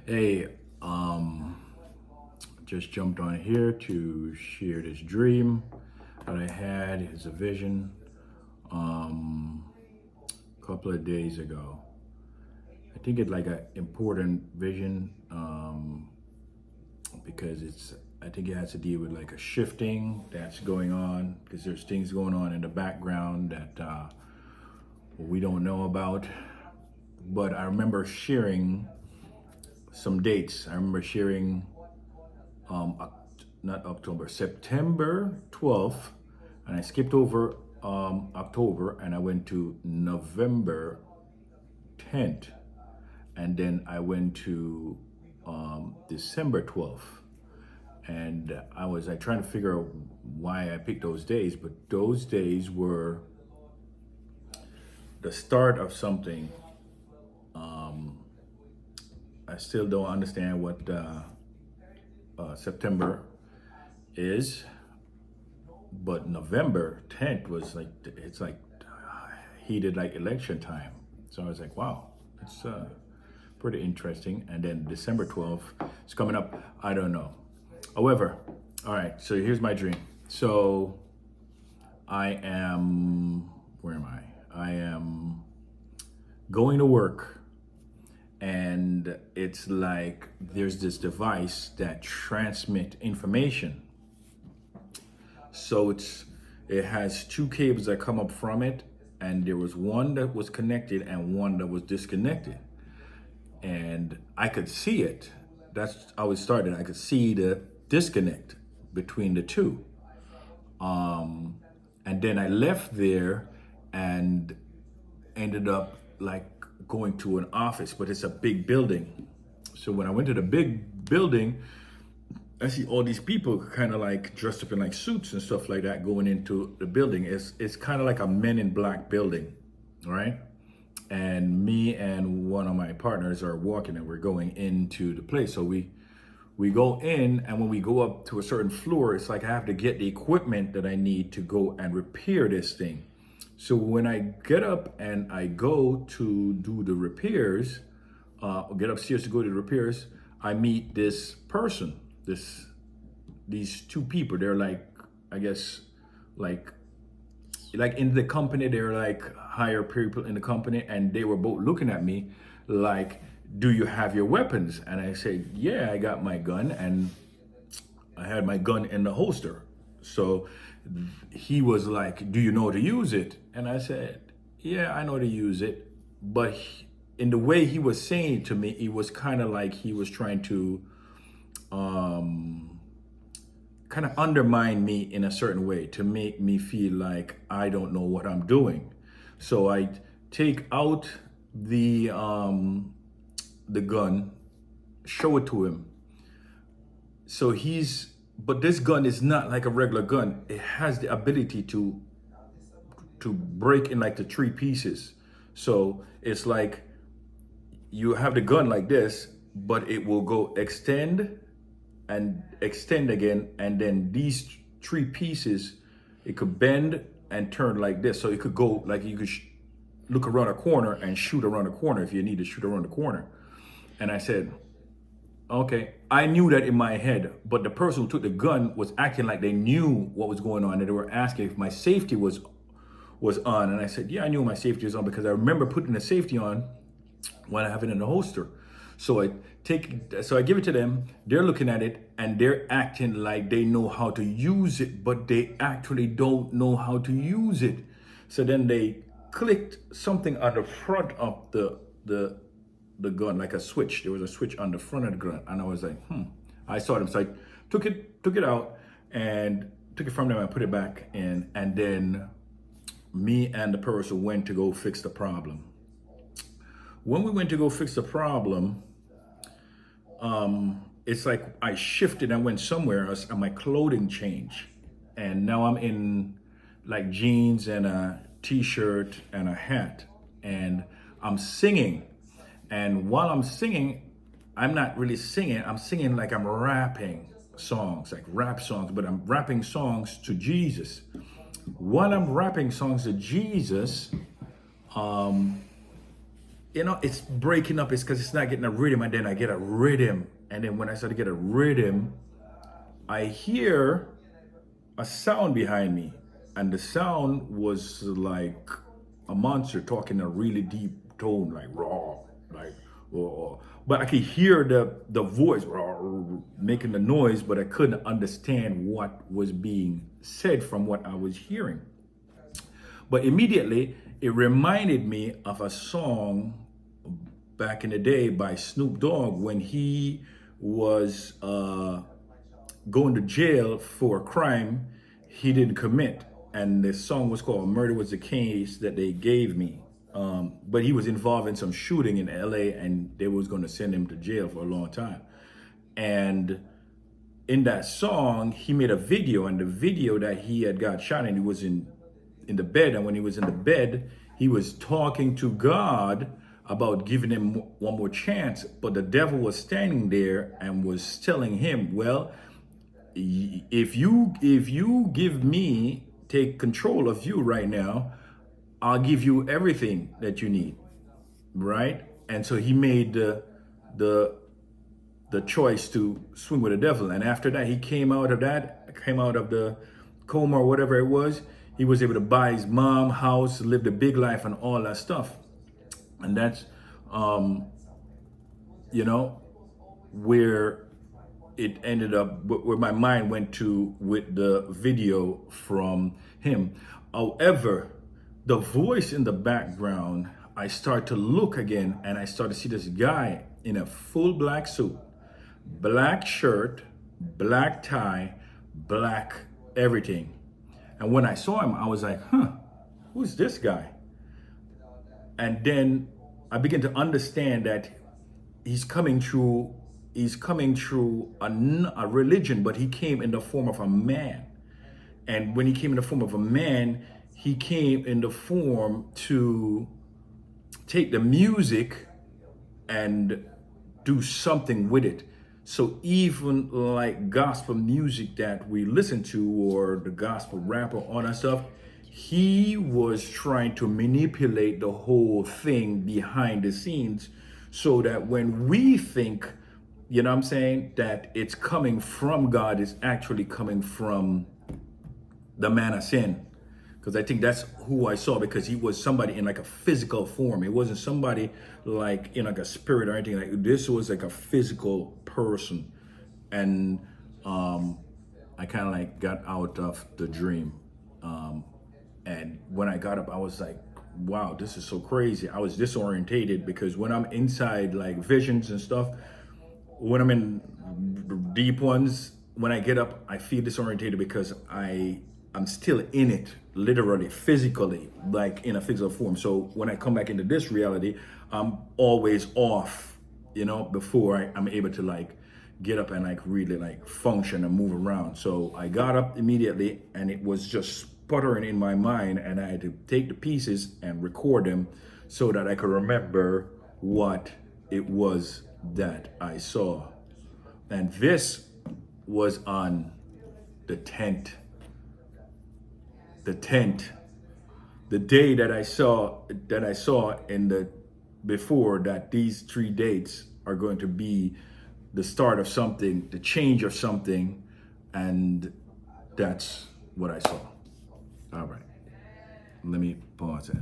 Hey, just jumped on here to share this dream that I had. It's a vision a couple of days ago. I think it's like an important vision because I think it has to deal with like a shifting that's going on because there's things going on in the background that we don't know about. But I remember sharing some dates. I remember sharing um, not October, September 12th, and I skipped over October and I went to November 10th, and then I went to December 12th. And I was like trying to figure out why I picked those days, but those days were the start of something. I still don't understand what September is, but November 10th was like it's like heated like election time. So I was like, wow, it's pretty interesting. And then December 12th is coming up. I don't know. However, all right. So here's my dream. So I am. Where am I? I am going to work, and it's like there's this device that transmit information. So it has two cables that come up from it, and there was one that was connected and one that was disconnected. And I could see it. That's how it started. I could see the disconnect between the two. And then I left there and ended up like going to an office, but it's a big building. So when I went to the big building, I see all these people kind of like dressed up in like suits and stuff like that going into the building. It's kind of like a Men in Black building, right? And me and one of my partners are walking and we're going into the place. So we go in, and when we go up to a certain floor, it's like I have to get the equipment that I need to go and repair this thing. So when I get up and I go to do the repairs, get upstairs to go to the repairs, I meet this person, these two people. They're like, I guess, like in the company, they're like higher people in the company, and they were both looking at me like, do you have your weapons? And I said, yeah, I got my gun, and I had my gun in the holster. So he was like, do you know how to use it? And I said, yeah, I know how to use it. But in the way he was saying it to me, it was kind of like he was trying to kind of undermine me in a certain way to make me feel like I don't know what I'm doing. So I take out the gun, show it to him. So but this gun is not like a regular gun. It has the ability to break in like the three pieces. So it's like you have the gun like this, but it will go extend and extend again, and then these three pieces, it could bend and turn like this. So it could go like you could look around a corner and shoot around a corner if you need to shoot around the corner. And I said, okay, I knew that in my head, but the person who took the gun was acting like they knew what was going on, and they were asking if my safety was on. And I said, yeah, I knew my safety was on because I remember putting the safety on when I have it in the holster. So I give it to them. They're looking at it and they're acting like they know how to use it, but they actually don't know how to use it. So then they clicked something on the front of the gun, like a switch. There was a switch on the front of the gun, and I was like, I saw them. So I took it out and took it from them and put it back in, and then me and the person went to go fix the problem. When we went to go fix the problem, it's like I shifted and went somewhere else, and my clothing changed, and now I'm in like jeans and a t-shirt and a hat, and I'm singing. And while I'm singing, I'm not really singing. I'm singing like I'm rapping songs, like rap songs, but I'm rapping songs to Jesus. While I'm rapping songs to Jesus, it's breaking up. It's because it's not getting a rhythm, and then I get a rhythm, and then when I start to get a rhythm, I hear a sound behind me, and the sound was like a monster talking a really deep tone, like raw, like raw. But I could hear the voice raw, making the noise, but I couldn't understand what was being said from what I was hearing. But immediately it reminded me of a song back in the day by Snoop Dogg when he was going to jail for a crime he didn't commit. And the song was called Murder Was the Case That They Gave Me. But he was involved in some shooting in LA, and they was going to send him to jail for a long time. And in that song, he made a video, and the video that he had got shot, and he was in the bed. And when he was in the bed, he was talking to God about giving him one more chance. But the devil was standing there and was telling him, well, if you give me, take control of you right now, I'll give you everything that you need, right? And so he made the choice to swing with the devil. And after that, he came out of the coma or whatever it was. He was able to buy his mom house, live the big life, and all that stuff. And that's where it ended up, where my mind went to with the video from him. However, the voice in the background, I start to look again, and I start to see this guy in a full black suit, black shirt, black tie, black everything. And when I saw him, I was like, who's this guy? And then I began to understand that he's coming through a religion, but he came in the form of a man. And when he came in the form of a man, he came in the form to take the music and do something with it. So even like gospel music that we listen to, or the gospel rap, or all that stuff, he was trying to manipulate the whole thing behind the scenes, so that when we think, that it's coming from God, it's actually coming from the man of sin. Because I think that's who I saw, because he was somebody in like a physical form. It wasn't somebody like in like a spirit or anything. Like this was like a physical person. And I kind of like got out of the dream. And when I got up, I was like, wow, this is so crazy. I was disorientated, because when I'm inside like visions and stuff, when I'm in deep ones, when I get up, I feel disorientated because I'm still in it, literally, physically, like in a physical form. So when I come back into this reality, I'm always off, before I'm able to like get up and like really like function and move around. So I got up immediately, and it was just sputtering in my mind, and I had to take the pieces and record them so that I could remember what it was that I saw. And this was on the tent. The day that I saw in the before that these 3 dates are going to be the start of something, the change of something, and that's what I saw. All right, let me pause it.